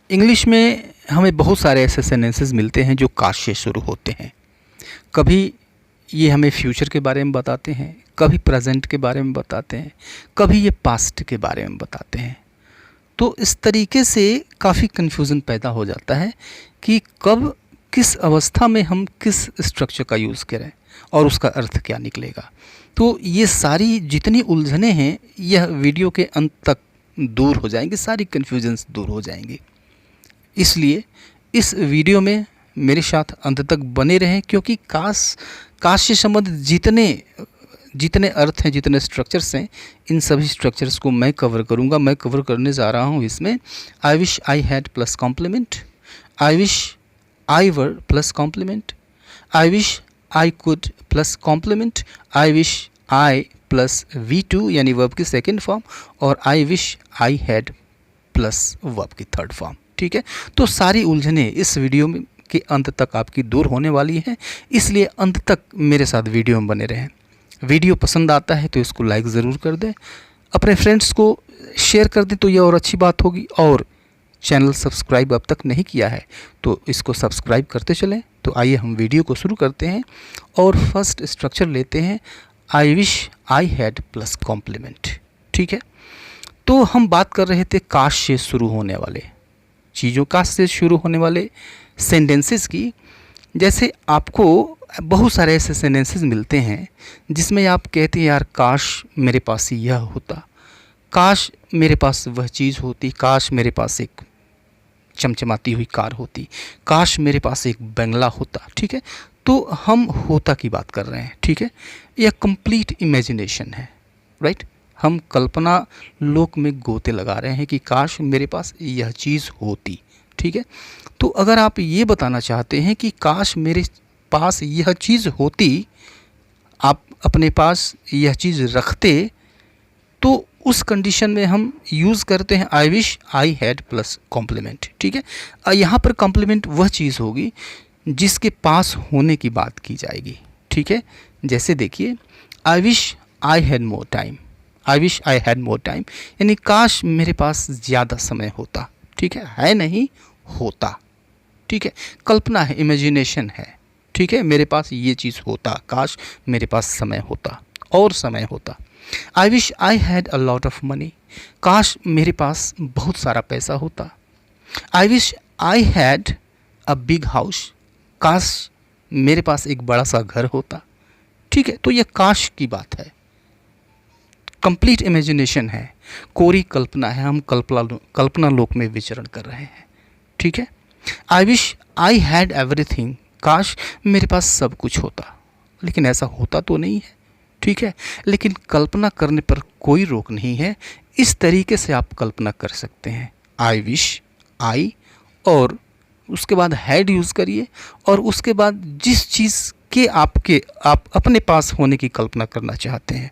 English में हमें बहुत सारे ऐसे सेंटेंसेस मिलते हैं जो काश से शुरू होते हैं। कभी ये हमें फ्यूचर के बारे में बताते हैं, कभी प्रेजेंट के बारे में बताते हैं, कभी ये पास्ट के बारे में बताते हैं। तो इस तरीके से काफ़ी कन्फ्यूज़न पैदा हो जाता है कि कब किस अवस्था में हम किस स्ट्रक्चर का यूज़ करें और उसका अर्थ क्या निकलेगा। तो ये सारी जितनी उलझनें हैं यह वीडियो के अंत तक दूर हो जाएंगी, सारी कन्फ्यूजन्स दूर हो जाएंगी। इसलिए इस वीडियो में मेरे साथ अंत तक बने रहें, क्योंकि काश से संबंधित जितने अर्थ हैं, जितने स्ट्रक्चर्स हैं, इन सभी स्ट्रक्चर्स को मैं कवर करूंगा। मैं कवर करने जा रहा हूं इसमें I wish I had plus complement, I wish I were plus complement, I wish I could plus complement, I wish I plus V2 यानी वर्ब की सेकेंड फॉर्म, और I wish I had plus verb की third form. ठीक है, तो सारी उलझनें इस video में के अंत तक आपकी दूर होने वाली हैं, इसलिए अंत तक मेरे साथ वीडियो में बने रहें। वीडियो पसंद आता है तो इसको लाइक ज़रूर कर दें, अपने फ्रेंड्स को शेयर कर दें तो ये और अच्छी बात होगी, और चैनल सब्सक्राइब अब तक नहीं किया है तो इसको सब्सक्राइब करते चलें। तो आइए हम वीडियो को शुरू करते हैं और फर्स्ट स्ट्रक्चर लेते हैं I wish I had plus complement. ठीक है, तो हम बात कर रहे थे काश से शुरू होने वाले चीज़ों, काश से शुरू होने वाले सेंटेंसेस की। जैसे आपको बहुत सारे ऐसे सेंटेंसेस मिलते हैं जिसमें आप कहते हैं यार काश मेरे पास यह होता, काश मेरे पास वह चीज़ होती, काश मेरे पास एक चमचमाती हुई कार होती, काश मेरे पास एक बंगला होता। ठीक है, तो हम होता की बात कर रहे हैं। ठीक है, यह कंप्लीट इमेजिनेशन है, राइट। हम कल्पना लोक में गोते लगा रहे हैं कि काश मेरे पास यह चीज़ होती। ठीक है, तो अगर आप ये बताना चाहते हैं कि काश मेरे पास यह चीज़ होती, आप अपने पास यह चीज़ रखते, तो उस कंडीशन में हम यूज़ करते हैं I wish I had plus complement. ठीक है, यहाँ पर कॉम्प्लीमेंट वह चीज़ होगी जिसके पास होने की बात की जाएगी। ठीक है, जैसे देखिए I wish I had more time, I wish I had more time यानी काश मेरे पास ज़्यादा समय होता। ठीक है नहीं, होता। ठीक है, कल्पना है, इमेजिनेशन है। ठीक है, मेरे पास ये चीज़ होता, काश मेरे पास समय होता और समय होता। I wish I had a lot of money, काश मेरे पास बहुत सारा पैसा होता। I wish I had a big house, काश मेरे पास एक बड़ा सा घर होता। ठीक है, तो यह काश की बात है, कंप्लीट इमेजिनेशन है, कोरी कल्पना है, हम कल्पना लोक में विचरण कर रहे हैं। ठीक है, I wish I had everything, काश मेरे पास सब कुछ होता, लेकिन ऐसा होता तो नहीं है। ठीक है, लेकिन कल्पना करने पर कोई रोक नहीं है, इस तरीके से आप कल्पना कर सकते हैं। आई विश आई और उसके बाद हैड यूज़ करिए, और उसके बाद जिस चीज़ के आप अपने पास होने की कल्पना करना चाहते हैं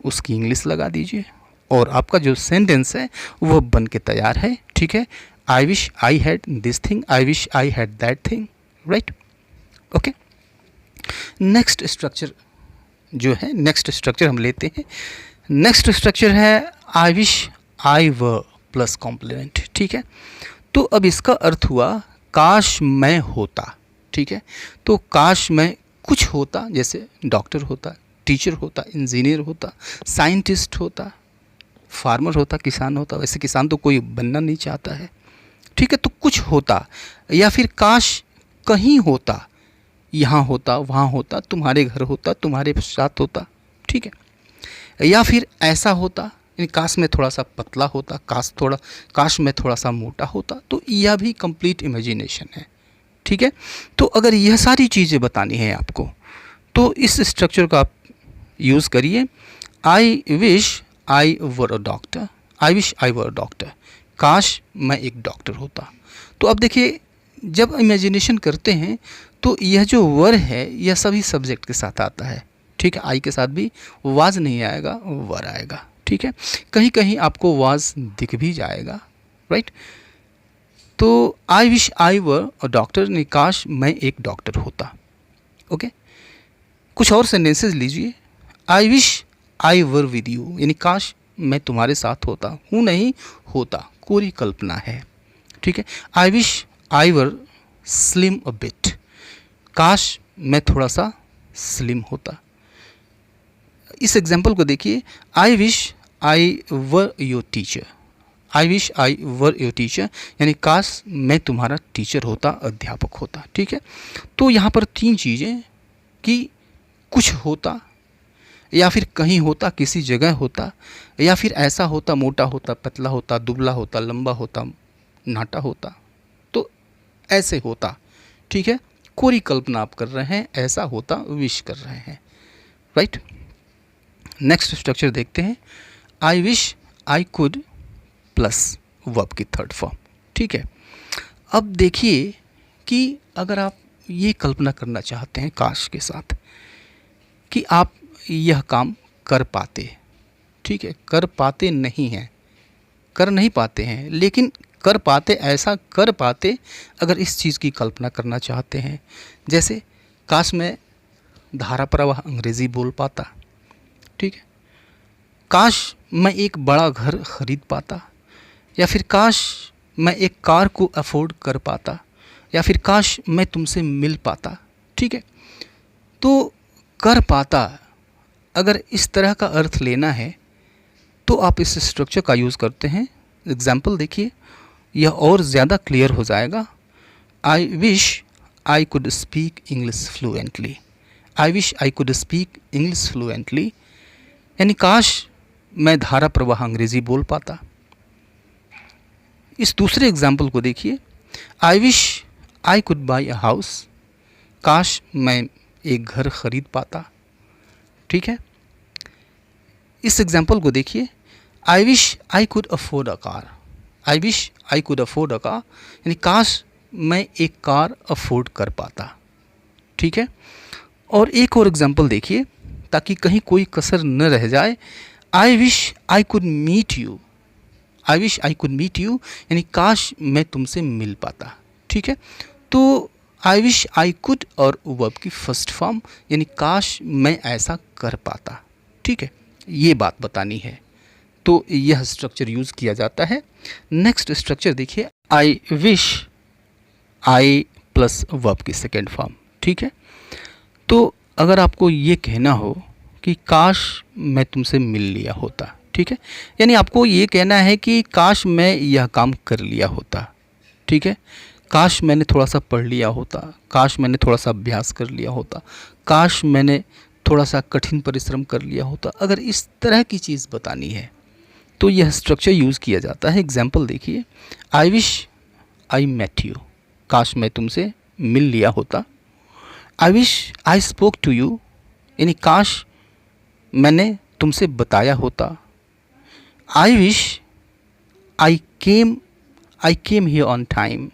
उसकी इंग्लिश लगा दीजिए, और आपका जो सेंटेंस है वह बन के तैयार है। ठीक है, I wish I had this thing, I wish I had that thing, right. Okay, next structure जो है, नेक्स्ट स्ट्रक्चर हम लेते हैं। नेक्स्ट स्ट्रक्चर है I wish I were plus complement. ठीक है, तो अब इसका अर्थ हुआ काश मैं होता। ठीक है, तो काश मैं कुछ होता, जैसे डॉक्टर होता, टीचर होता, इंजीनियर होता, साइंटिस्ट होता, फार्मर होता, किसान होता। वैसे किसान तो कोई बनना नहीं चाहता है। ठीक है, तो कुछ होता, या फिर काश कहीं होता, यहाँ होता, वहाँ होता, तुम्हारे घर होता, तुम्हारे साथ होता। ठीक है, या फिर ऐसा होता, यानी काश में थोड़ा सा पतला होता, काश में थोड़ा सा मोटा होता। तो यह भी कंप्लीट इमेजिनेशन है। ठीक है, तो अगर यह सारी चीज़ें बतानी है आपको तो इस स्ट्रक्चर का आप यूज़ करिए। आई wish I were a doctor, I wish I were a doctor, काश मैं एक डॉक्टर होता। तो अब देखिए, जब इमेजिनेशन करते हैं तो यह जो वर है यह सभी सब्जेक्ट के साथ आता है। ठीक है, आई के साथ भी वाज नहीं आएगा, वर आएगा। ठीक है, कहीं कहीं आपको वाज दिख भी जाएगा, राइट। तो I wish I were a doctor ने काश मैं एक डॉक्टर होता। ओके, कुछ और सेंटेंसेस लीजिए। आई wish I were with you, यानी काश मैं तुम्हारे साथ होता, हूँ नहीं, होता, कोरी कल्पना है। ठीक है। I wish I were slim a bit, काश मैं थोड़ा सा स्लिम होता। इस एग्जाम्पल को देखिए, I wish I were your teacher, I wish I were your teacher, यानी काश मैं तुम्हारा टीचर होता, अध्यापक होता। ठीक है, तो यहाँ पर तीन चीज़ें कि कुछ होता, या फिर कहीं होता, किसी जगह होता, या फिर ऐसा होता, मोटा होता, पतला होता, दुबला होता, लंबा होता, नाटा होता, तो ऐसे होता। ठीक है, कोई कल्पना आप कर रहे हैं, ऐसा होता विश कर रहे हैं, राइट। नेक्स्ट स्ट्रक्चर देखते हैं, I wish I could plus verb की थर्ड फॉर्म। ठीक है, अब देखिए कि अगर आप ये कल्पना करना चाहते हैं काश के साथ कि आप यह काम कर पाते, ठीक है, कर पाते नहीं हैं, कर नहीं पाते हैं, लेकिन कर पाते, ऐसा कर पाते, अगर इस चीज़ की कल्पना करना चाहते हैं, जैसे काश मैं धारा प्रवाह अंग्रेज़ी बोल पाता, ठीक है, काश मैं एक बड़ा घर खरीद पाता, या फिर काश मैं एक कार को अफोर्ड कर पाता, या फिर काश मैं तुमसे मिल पाता। ठीक है, तो कर पाता अगर इस तरह का अर्थ लेना है तो आप इस स्ट्रक्चर का यूज़ करते हैं। एग्जाम्पल देखिए, यह और ज़्यादा क्लियर हो जाएगा। आई wish I could speak English fluently, I wish I could speak English fluently, यानी काश मैं धारा प्रवाह अंग्रेज़ी बोल पाता। इस दूसरे एग्जाम्पल को देखिए, I wish I could by a house, काश मैं एक घर खरीद पाता। ठीक है, इस एग्जाम्पल को देखिए, I wish I could afford a car, I wish I could afford a car, यानी काश मैं एक कार अफोर्ड कर पाता। ठीक है, और एक और एग्जाम्पल देखिए ताकि कहीं कोई कसर न रह जाए, I wish I could meet you, I wish I could meet you, यानी काश मैं तुमसे मिल पाता। ठीक है, तो आई विश आई कुड और वर्ब की फर्स्ट फॉर्म, यानी काश मैं ऐसा कर पाता। ठीक है, ये बात बतानी है, तो यह स्ट्रक्चर यूज़ किया जाता है। नेक्स्ट स्ट्रक्चर देखिए, I wish I plus verb की सेकेंड फॉर्म। ठीक है, तो अगर आपको ये कहना हो कि काश मैं तुमसे मिल लिया होता, ठीक है, यानी आपको ये कहना है कि काश मैं यह काम कर लिया होता। ठीक है, काश मैंने थोड़ा सा पढ़ लिया होता, काश मैंने थोड़ा सा अभ्यास कर लिया होता, काश मैंने थोड़ा सा कठिन परिश्रम कर लिया होता। अगर इस तरह की चीज़ बतानी है तो यह स्ट्रक्चर यूज़ किया जाता है। एग्जाम्पल देखिए, I wish I met you, काश मैं तुमसे मिल लिया होता। I wish I spoke to you, यानी काश मैंने तुमसे बताया होता। I wish I came here on time,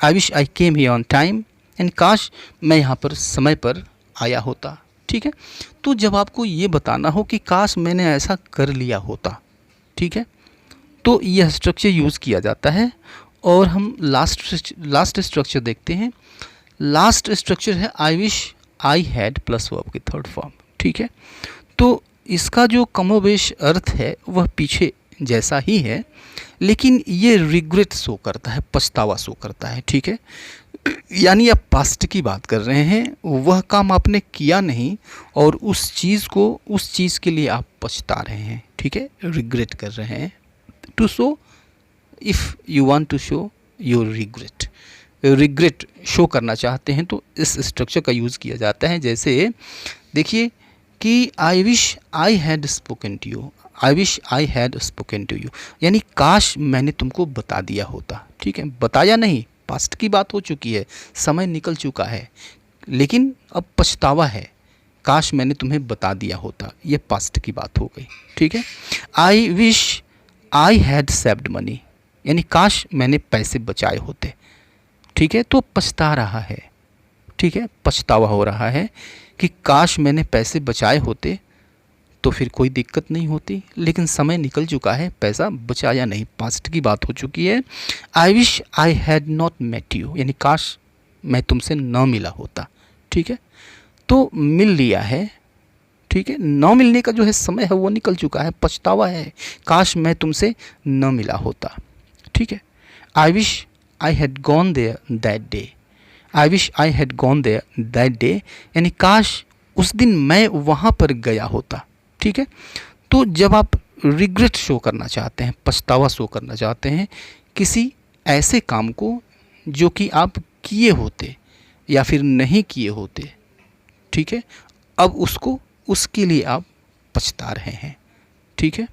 I wish I came here on time, यानी काश मैं यहाँ पर समय पर आया होता। ठीक है, तो जब आपको ये बताना हो कि काश मैंने ऐसा कर लिया होता, ठीक है, तो यह स्ट्रक्चर यूज़ किया जाता है। और हम लास्ट स्ट्रक्चर देखते हैं। लास्ट स्ट्रक्चर है I wish I had plus verb की थर्ड फॉर्म। ठीक है, तो इसका जो कमोबेश अर्थ है वह पीछे जैसा ही है, लेकिन ये रिग्रेट शो करता है, पछतावा शो करता है। ठीक है, यानी आप पास्ट की बात कर रहे हैं, वह काम आपने किया नहीं और उस चीज़ के लिए आप पछता रहे हैं। ठीक है, रिग्रेट कर रहे हैं। To show, if you want to show your regret show करना चाहते हैं तो इस स्ट्रक्चर का यूज़ किया जाता है। जैसे देखिए कि I wish I had spoken to you, I wish I had spoken to you, यानी काश मैंने तुमको बता दिया होता। ठीक है, बताया नहीं, पास्ट की बात हो चुकी है, समय निकल चुका है, लेकिन अब पछतावा है, काश मैंने तुम्हें बता दिया होता, ये पास्ट की बात हो गई। ठीक है, I wish I had saved money, यानी काश मैंने पैसे बचाए होते। ठीक है, तो पछता रहा है। ठीक है, पछतावा हो रहा है कि काश मैंने पैसे बचाए होते तो फिर कोई दिक्कत नहीं होती, लेकिन समय निकल चुका है, पैसा बचाया नहीं, पास्ट की बात हो चुकी है। I wish I had not met you, यानी काश मैं तुमसे न मिला होता। ठीक है, तो मिल लिया है। ठीक है, न मिलने का जो है समय है वो निकल चुका है, पछतावा है, काश मैं तुमसे न मिला होता। ठीक है, I wish I had gone there that day. I wish I had gone there that day यानी काश उस दिन मैं वहाँ पर गया होता। ठीक है, तो जब आप रिग्रेट शो करना चाहते हैं, पछतावा शो करना चाहते हैं किसी ऐसे काम को जो कि आप किए होते या फिर नहीं किए होते, ठीक है, अब उसको उसके लिए आप पछता रहे हैं। ठीक है,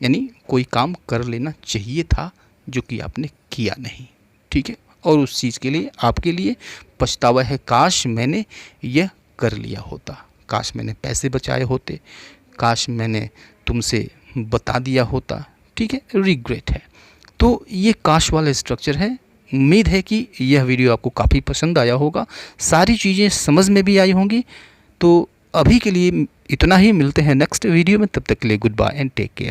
यानी कोई काम कर लेना चाहिए था जो कि आपने किया नहीं। ठीक है, और उस चीज़ के लिए आपके लिए पछतावा है, काश मैंने यह कर लिया होता, काश मैंने पैसे बचाए होते, काश मैंने तुमसे बता दिया होता। ठीक है, रिग्रेट है। तो ये काश वाला स्ट्रक्चर है। उम्मीद है कि यह वीडियो आपको काफ़ी पसंद आया होगा, सारी चीज़ें समझ में भी आई होंगी। तो अभी के लिए इतना ही, मिलते हैं नेक्स्ट वीडियो में, तब तक के लिए goodbye and take care.